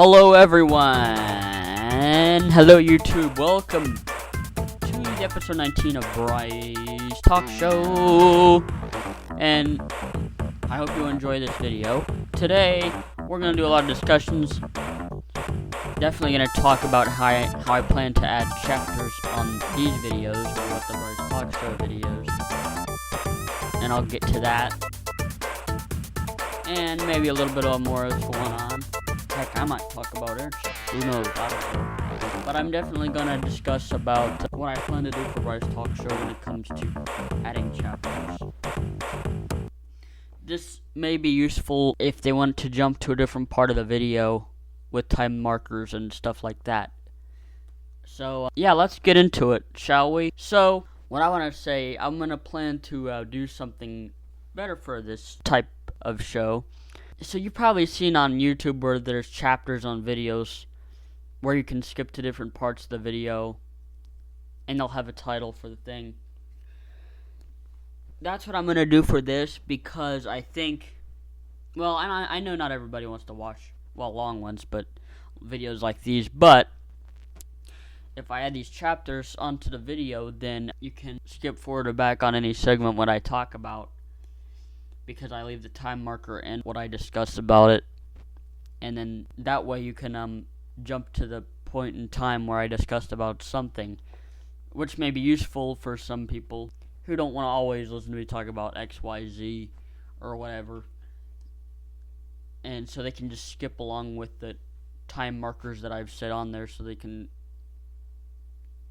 Hello everyone! Hello YouTube! Welcome to the episode 19 of Bryce Talk Show! And I hope you enjoy this video. Today, we're going to do a lot of discussions. Definitely going to talk about how I plan to add chapters on these videos, or what the Bryce Talk Show videos. And I'll get to that. And maybe a little bit more is going on. Heck, I might talk about it. Who knows? I don't know. But I'm definitely going to discuss about what I plan to do for Bryce Talk Show when it comes to adding chapters. This may be useful if they want to jump to a different part of the video with time markers and stuff like that. So, yeah, let's get into it, shall we? So, what I want to say, I'm going to plan to do something better for this type of show. So you've probably seen on YouTube where there's chapters on videos where you can skip to different parts of the video and they'll have a title for the thing. That's what I'm going to do for this because I think, well, I know not everybody wants to watch, well, long ones, but videos like these, but if I add these chapters onto the video, then you can skip forward or back on any segment what I talk about, because I leave the time marker and what I discuss about it, and then that way you can jump to the point in time where I discussed about something, which may be useful for some people who don't want to always listen to me talk about X, Y, Z, or whatever, and so they can just skip along with the time markers that I've set on there, so they can,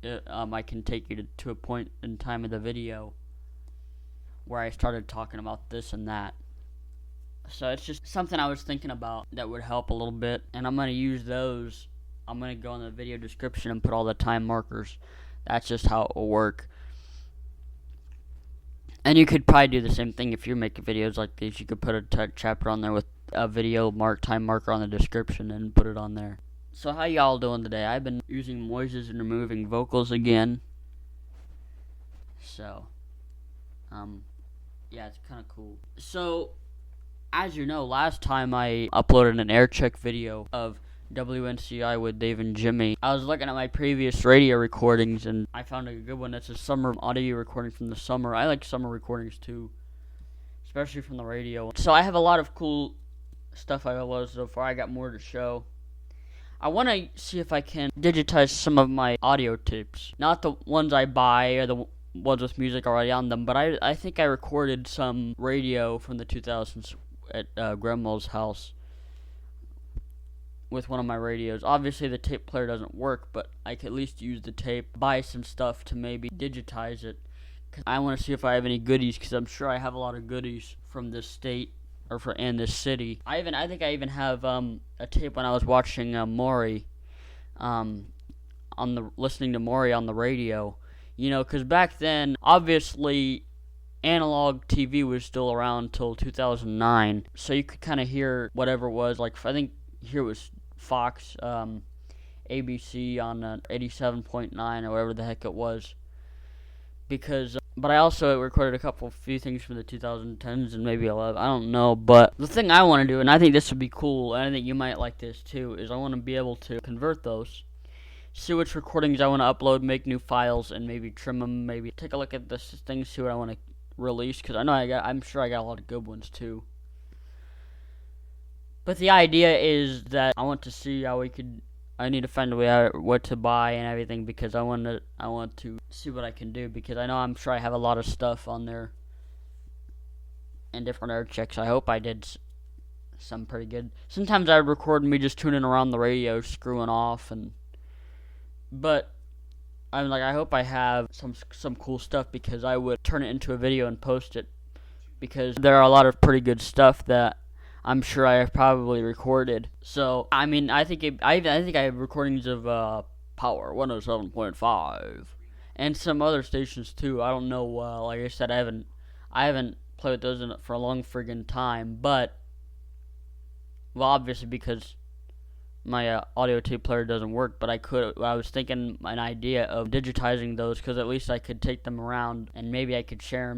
I can take you to a point in time of the video where I started talking about this and that. So it's just something I was thinking about that would help a little bit, and I'm going to use those. I'm going to go in the video description and put all the time markers. That's just how it will work. And you could probably do the same thing if you're making videos like these. You could put a chapter on there with a video time marker on the description and put it on there. So how y'all doing today? I've been using noises and removing vocals again. So, yeah, it's kind of cool. So, as you know, last time I uploaded an air check video of WNCI with Dave and Jimmy. I was looking at my previous radio recordings, and I found a good one. That's a summer audio recording from the summer. I like summer recordings, too, especially from the radio. So, I have a lot of cool stuff I've uploaded so far. I got more to show. I want to see if I can digitize some of my audio tapes. Not the ones I buy or the ones with music already on them, but I think I recorded some radio from the 2000s at Grandma's house with one of my radios. Obviously the tape player doesn't work, but I could at least use the tape, buy some stuff to maybe digitize it, cause I want to see if I have any goodies, because I'm sure I have a lot of goodies from this state and this city. I think I even have a tape when I was watching Maury, listening to Maury on the radio. You know, because back then, obviously, analog TV was still around until 2009, so you could kind of hear whatever it was. Like, I think here was Fox, ABC on 87.9 or whatever the heck it was. Because, but I also recorded few things from the 2010s and maybe 11, I don't know. But the thing I want to do, and I think this would be cool, and I think you might like this too, is I want to be able to convert those. See which recordings I want to upload, make new files, and maybe trim them. Maybe take a look at this thing, see what I want to release, because I'm sure I got a lot of good ones too. But the idea is that I want to see how I need to find a way out what to buy and everything, because I want to see what I can do, because I'm sure I have a lot of stuff on there and different air checks. I hope I did some pretty good. Sometimes I record me just tuning around the radio, screwing off, but I hope I have some cool stuff, because I would turn it into a video and post it, because there are a lot of pretty good stuff that I'm sure I have probably recorded. So I think I have recordings of Power 107.5 and some other stations too. I don't know. Like I said, I haven't played with those for a long friggin' time, but obviously because my audio tape player doesn't work, but I was thinking an idea of digitizing those, because at least I could take them around and maybe I could share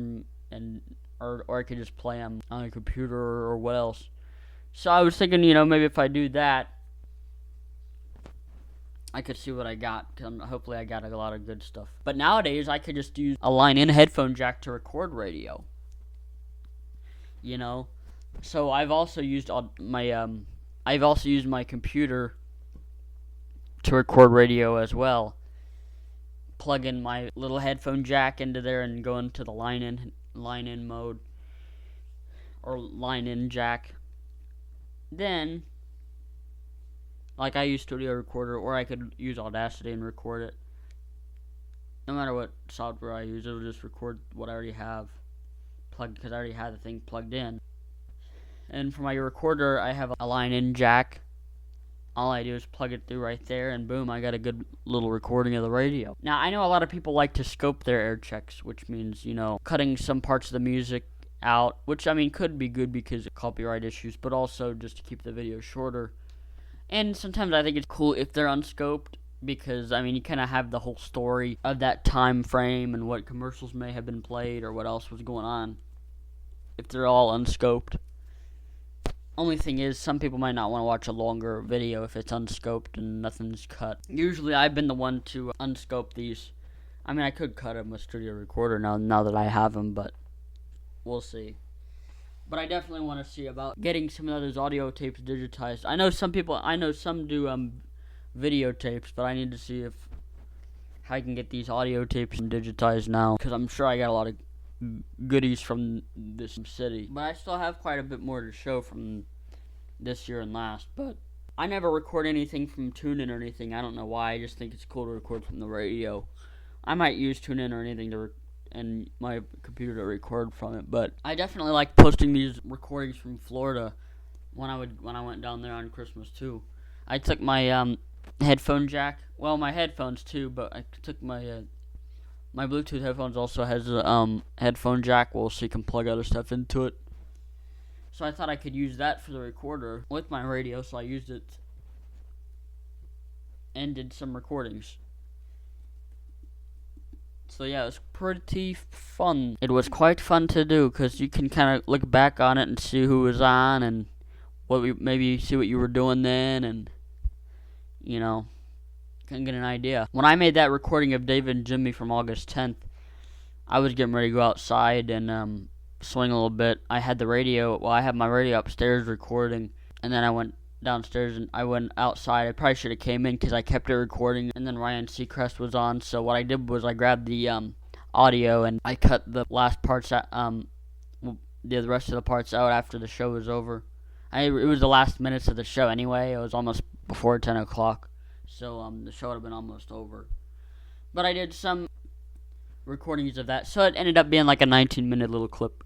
them, or I could just play them on a computer or what else. So I was thinking, maybe if I do that, I could see what I got, because hopefully I got a lot of good stuff. But nowadays, I could just use a line-in headphone jack to record radio. You know? So I've also used my computer to record radio as well. Plug in my little headphone jack into there and go into the line-in mode, or line-in jack. Then, like, I use Studio Recorder, or I could use Audacity and record it. No matter what software I use, it'll just record what I already have plugged, because I already have the thing plugged in. And for my recorder, I have a line-in jack. All I do is plug it through right there, and boom, I got a good little recording of the radio. Now, I know a lot of people like to scope their air checks, which means, cutting some parts of the music out, which, could be good because of copyright issues, but also just to keep the video shorter. And sometimes I think it's cool if they're unscoped, because, you kind of have the whole story of that time frame and what commercials may have been played or what else was going on if they're all unscoped. Only thing is, some people might not want to watch a longer video if it's unscoped and nothing's cut. Usually, I've been the one to unscope these. I could cut them with Studio Recorder now that I have them, but we'll see. But I definitely want to see about getting some of those audio tapes digitized. I know some do videotapes, but I need to see how I can get these audio tapes digitized now, because I'm sure I got a lot of goodies from this city. But I still have quite a bit more to show from this year and last. But I never record anything from TuneIn or anything. I don't know why. I just think it's cool to record from the radio. I might use TuneIn or anything and my computer to record from it. But I definitely like posting these recordings from Florida when I went down there on Christmas too. I took my headphone jack. Well, my headphones too, but I took my Bluetooth headphones also has a headphone jack, so you can plug other stuff into it. So I thought I could use that for the recorder with my radio, so I used it and did some recordings. So yeah, it was pretty fun. It was quite fun to do, because you can kind of look back on it and see who was on and maybe see what you were doing then, and can get an idea. When I made that recording of David and Jimmy from August 10th, I was getting ready to go outside and swing a little bit. I had my radio upstairs recording, and then I went downstairs and I went outside. I probably should have came in because I kept it recording, and then Ryan Seacrest was on. So what I did was I grabbed the audio and I cut the last parts out, the rest of the parts out after the show was over. It was the last minutes of the show anyway. It was almost before 10 o'clock. So the show would have been almost over. But I did some recordings of that. So it ended up being like a 19-minute little clip.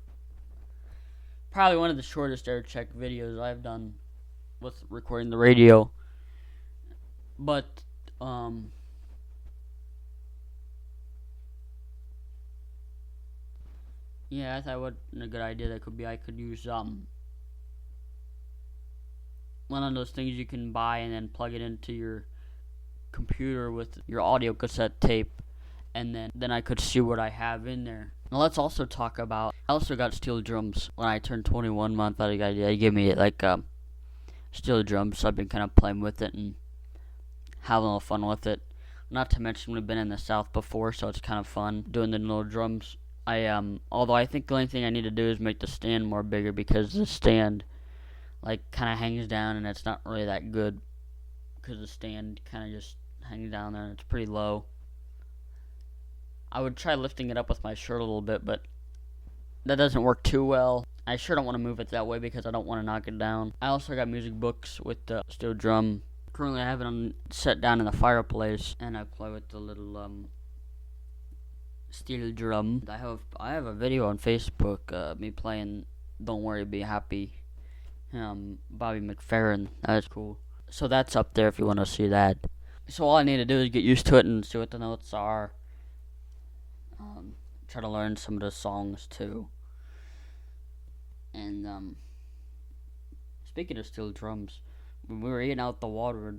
Probably one of the shortest air check videos I've done with recording the radio. But yeah, I thought what a good idea that could be. I could use one of those things you can buy and then plug it into your computer with your audio cassette tape, and then I could see what I have in there. Now let's also talk about, I also got steel drums. When I turned 21 months, they gave me steel drums, so I've been kind of playing with it and having a little fun with it. Not to mention we've been in the South before, so it's kind of fun doing the little drums. Although I think the only thing I need to do is make the stand more bigger, because the stand kind of hangs down and it's not really that good, because the stand kind of just hangs down there and it's pretty low. I would try lifting it up with my shirt a little bit, but that doesn't work too well. I sure don't want to move it that way because I don't want to knock it down. I also got music books with the steel drum. Currently I have it set down in the fireplace, and I play with the little steel drum. I have a video on Facebook, me playing Don't Worry Be Happy, Bobby McFerrin. That's cool. So that's up there if you want to see that. So all I need to do is get used to it and see what the notes are. Try to learn some of the songs too. And speaking of steel drums, when we were eating out the water at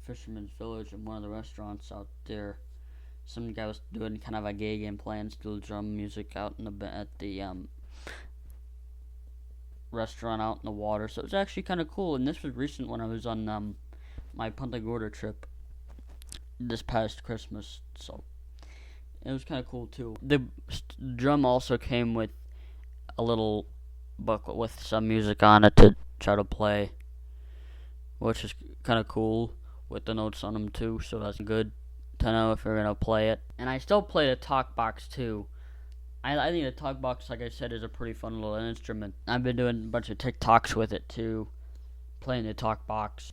Fisherman's Village in one of the restaurants out there, some guy was doing kind of a gig and playing steel drum music out at the restaurant out in the water. So it was actually kind of cool. And this was recent when I was on my Punta Gorda trip. this past Christmas, so it was kind of cool too. The drum also came with a little booklet with some music on it to try to play, which is kind of cool, with the notes on them too, so that's good to know if you're gonna play it. And I still play the talk box too. I think the talk box, like I said, is a pretty fun little instrument. I've been doing a bunch of TikToks with it too, playing the talk box.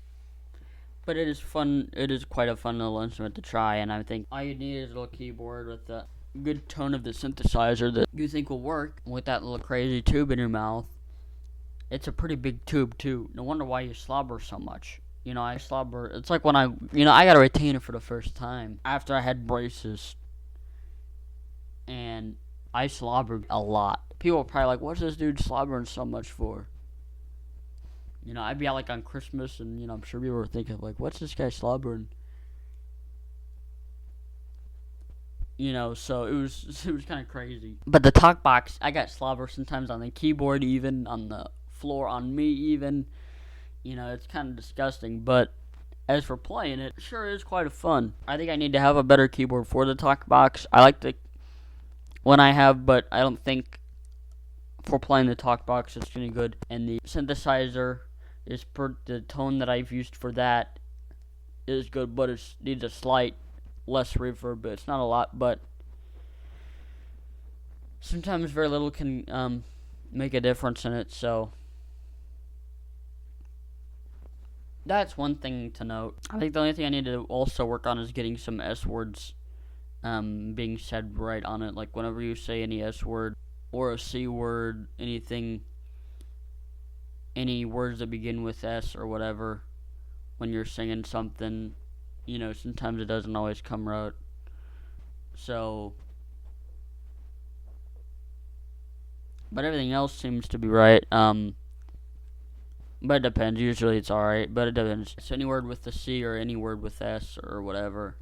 But it is fun. It is quite a fun little instrument to try, and I think all you need is a little keyboard with the good tone of the synthesizer that you think will work with that little crazy tube in your mouth. It's a pretty big tube too. No wonder why you slobber so much. You know, I slobber. It's like when I got a retainer for the first time after I had braces, and I slobbered a lot. People are probably like, "What's this dude slobbering so much for?" You know, I'd be out like on Christmas, and I'm sure people were thinking like, "What's this guy slobbering?" So it was kind of crazy. But the talk box, I got slobber sometimes on the keyboard, even on the floor, on me even. It's kind of disgusting. But as for playing it, sure is quite a fun. I think I need to have a better keyboard for the talk box. I like the one I have, but I don't think for playing the talk box it's really good. And the synthesizer is the tone that I've used for that is good, but it needs a slight less reverb. But it's not a lot, but sometimes very little can make a difference in it. So that's one thing to note. I think the only thing I need to also work on is getting some S words being said right on it. Like whenever you say any S word or a C word, anything, any words that begin with S or whatever, when you're singing something, sometimes it doesn't always come right. So, but everything else seems to be right. But it depends. Usually it's alright, but it depends. So any word with the C or any word with S or whatever.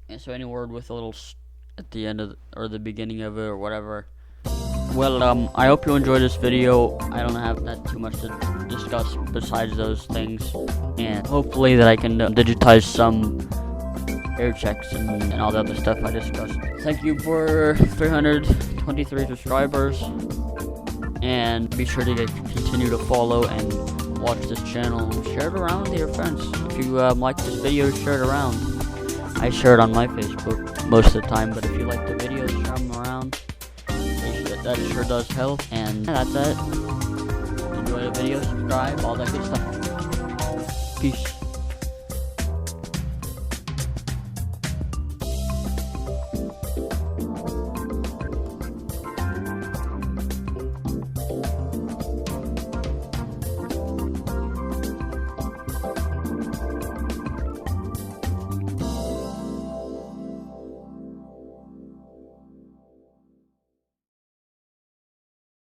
And so any word with a little at the end of or the beginning of it or whatever. Well, I hope you enjoyed this video. I don't have that too much to discuss besides those things, and hopefully that I can digitize some air checks and all the other stuff I discussed. Thank you for 323 subscribers, and be sure to continue to follow and watch this channel. Share it around with your friends. If you like this video, share it around. I share it on my Facebook most of the time, but if you like the video, share them around. That sure does help. And that's it. Enjoy the video, subscribe, all that good stuff. Peace.